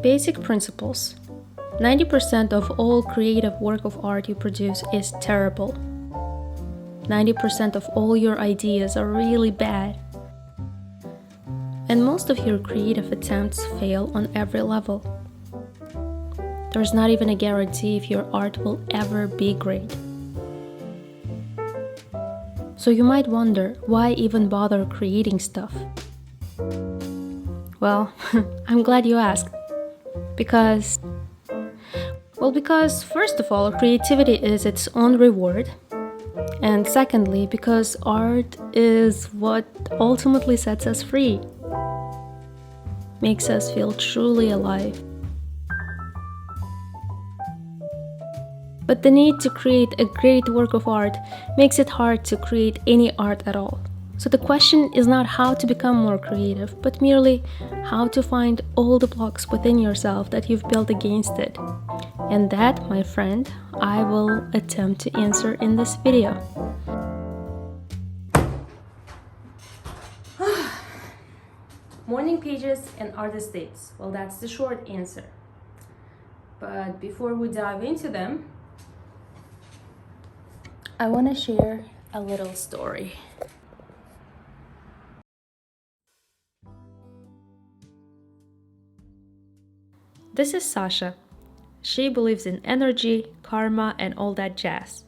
Basic principles. 90% of all creative work of art you produce is terrible. 90% of all your ideas are really bad. And most of your creative attempts fail on every level. There's not even a guarantee if your art will ever be great. So you might wonder, why even bother creating stuff? Well, I'm glad you asked. Because first of all, creativity is its own reward. And secondly, because art is what ultimately sets us free, makes us feel truly alive. But the need to create a great work of art makes it hard to create any art at all. So the question is not how to become more creative, but merely how to find all the blocks within yourself that you've built against it. And that, my friend, I will attempt to answer in this video. Morning pages and artist dates. Well, that's the short answer. But before we dive into them, I want to share a little story. This is Sasha. She believes in energy, karma, and all that jazz.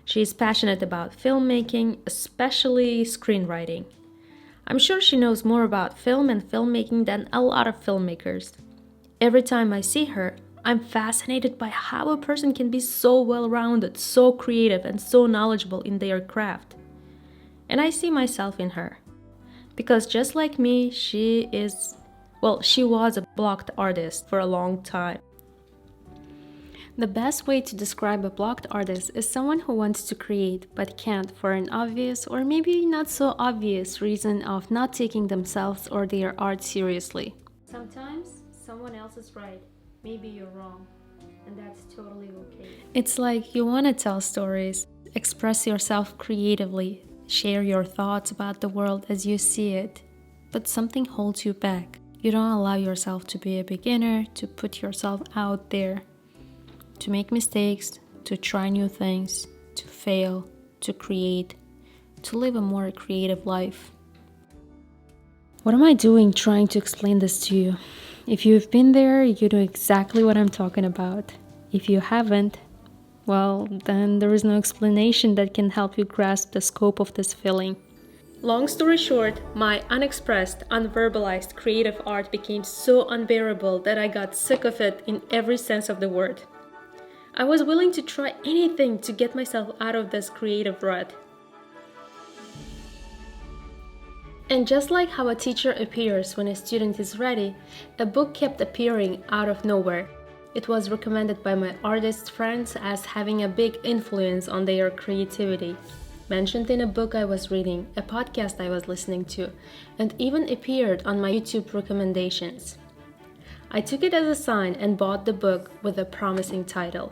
She is passionate about filmmaking, especially screenwriting. I'm sure she knows more about film and filmmaking than a lot of filmmakers. Every time I see her, I'm fascinated by how a person can be so well-rounded, so creative, and so knowledgeable in their craft. And I see myself in her. Because just like me, she was a blocked artist for a long time. The best way to describe a blocked artist is someone who wants to create but can't for an obvious or maybe not so obvious reason of not taking themselves or their art seriously. Sometimes someone else is right, maybe you're wrong, and that's totally okay. It's like you want to tell stories, express yourself creatively, share your thoughts about the world as you see it, but something holds you back. You don't allow yourself to be a beginner, to put yourself out there, to make mistakes, to try new things, to fail, to create, to live a more creative life. What am I doing trying to explain this to you? If you've been there, you know exactly what I'm talking about. If you haven't, well, then there is no explanation that can help you grasp the scope of this feeling. Long story short, my unexpressed, unverbalized creative art became so unbearable that I got sick of it in every sense of the word. I was willing to try anything to get myself out of this creative rut. And just like how a teacher appears when a student is ready, a book kept appearing out of nowhere. It was recommended by my artist friends as having a big influence on their creativity. Mentioned in a book I was reading, a podcast I was listening to, and even appeared on my YouTube recommendations. I took it as a sign and bought the book with a promising title.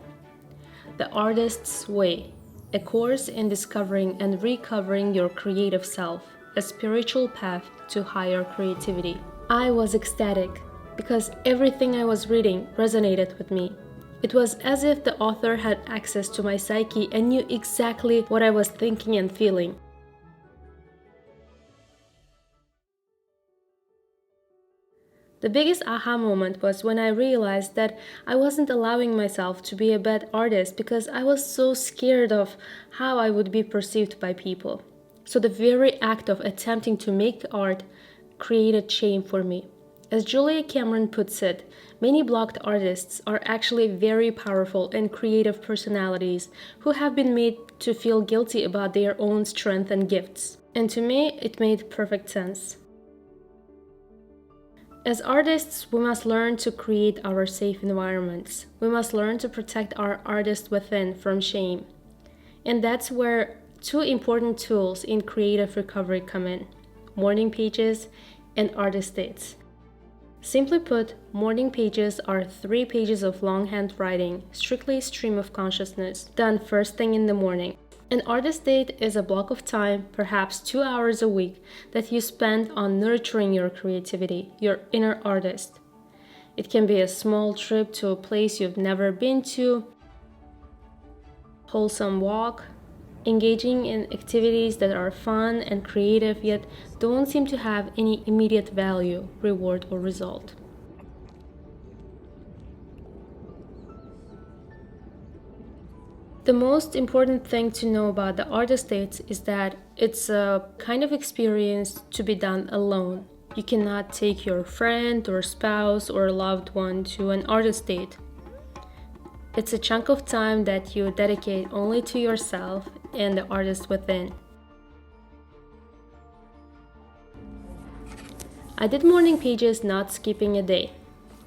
The Artist's Way, a course in discovering and recovering your creative self, a spiritual path to higher creativity. I was ecstatic because everything I was reading resonated with me. It was as if the author had access to my psyche and knew exactly what I was thinking and feeling. The biggest aha moment was when I realized that I wasn't allowing myself to be a bad artist because I was so scared of how I would be perceived by people. So the very act of attempting to make art created shame for me. As Julia Cameron puts it, many blocked artists are actually very powerful and creative personalities who have been made to feel guilty about their own strength and gifts. And to me, it made perfect sense. As artists, we must learn to create our safe environments. We must learn to protect our artist within from shame. And that's where two important tools in creative recovery come in: morning pages and artist dates. Simply put, morning pages are 3 pages of longhand writing, strictly stream of consciousness, done first thing in the morning. An artist date is a block of time, perhaps 2 hours a week, that you spend on nurturing your creativity, your inner artist. It can be a small trip to a place you've never been to, wholesome walk, engaging in activities that are fun and creative yet don't seem to have any immediate value, reward, or result. The most important thing to know about the artist dates is that it's a kind of experience to be done alone. You cannot take your friend or spouse or loved one to an artist date. It's a chunk of time that you dedicate only to yourself and the artist within. I did morning pages not skipping a day.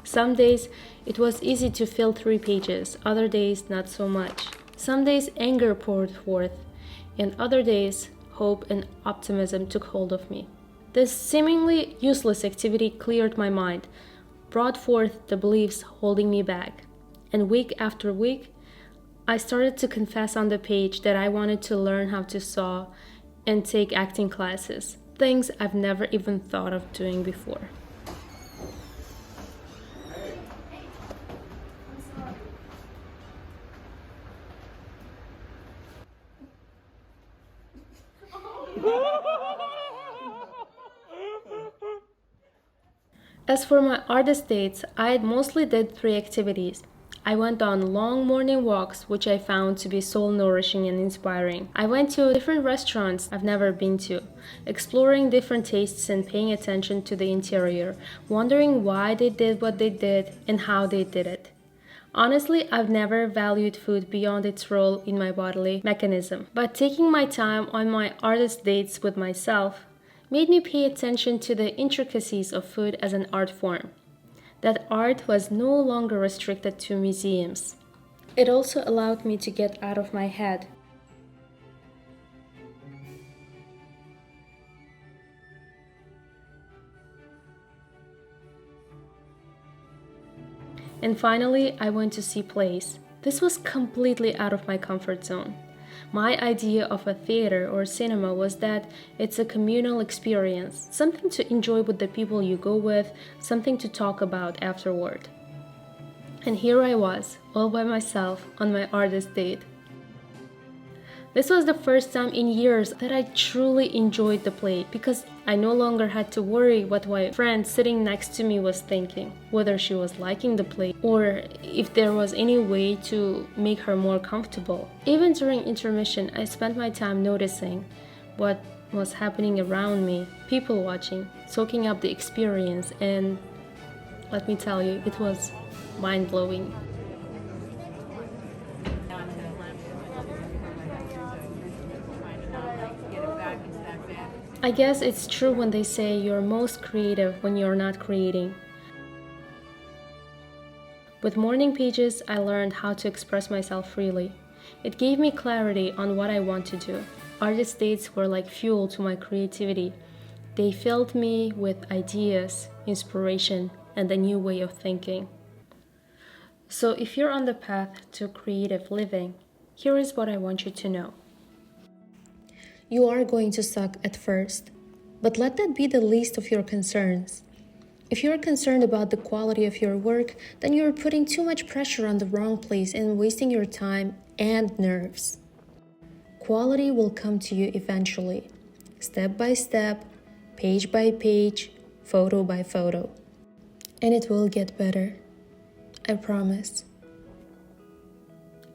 Some days it was easy to fill 3 pages, other days not so much. Some days anger poured forth, and other days hope and optimism took hold of me. This seemingly useless activity cleared my mind, brought forth the beliefs holding me back, and week after week, I started to confess on the page that I wanted to learn how to sew and take acting classes, things I've never even thought of doing before. As for my artist dates, I mostly did 3 activities. I went on long morning walks, which I found to be soul nourishing and inspiring. I went to different restaurants I've never been to, exploring different tastes and paying attention to the interior, wondering why they did what they did and how they did it. Honestly, I've never valued food beyond its role in my bodily mechanism, but taking my time on my artist dates with myself made me pay attention to the intricacies of food as an art form. That art was no longer restricted to museums. It also allowed me to get out of my head. And finally, I went to see plays. This was completely out of my comfort zone. My idea of a theater or cinema was that it's a communal experience, something to enjoy with the people you go with, something to talk about afterward. And here I was, all by myself, on my artist date. This was the first time in years that I truly enjoyed the play because I no longer had to worry what my friend sitting next to me was thinking, whether she was liking the play or if there was any way to make her more comfortable. Even during intermission, I spent my time noticing what was happening around me, people watching, soaking up the experience, and let me tell you, it was mind-blowing. I guess it's true when they say you're most creative when you're not creating. With morning pages, I learned how to express myself freely. It gave me clarity on what I want to do. Artist dates were like fuel to my creativity. They filled me with ideas, inspiration, and a new way of thinking. So if you're on the path to creative living, here is what I want you to know. You are going to suck at first, but let that be the least of your concerns. If you're concerned about the quality of your work, then you're putting too much pressure on the wrong place and wasting your time and nerves. Quality will come to you eventually, step by step, page by page, photo by photo. And it will get better. I promise.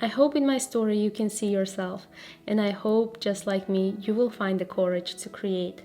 I hope in my story you can see yourself, and I hope, just like me, you will find the courage to create.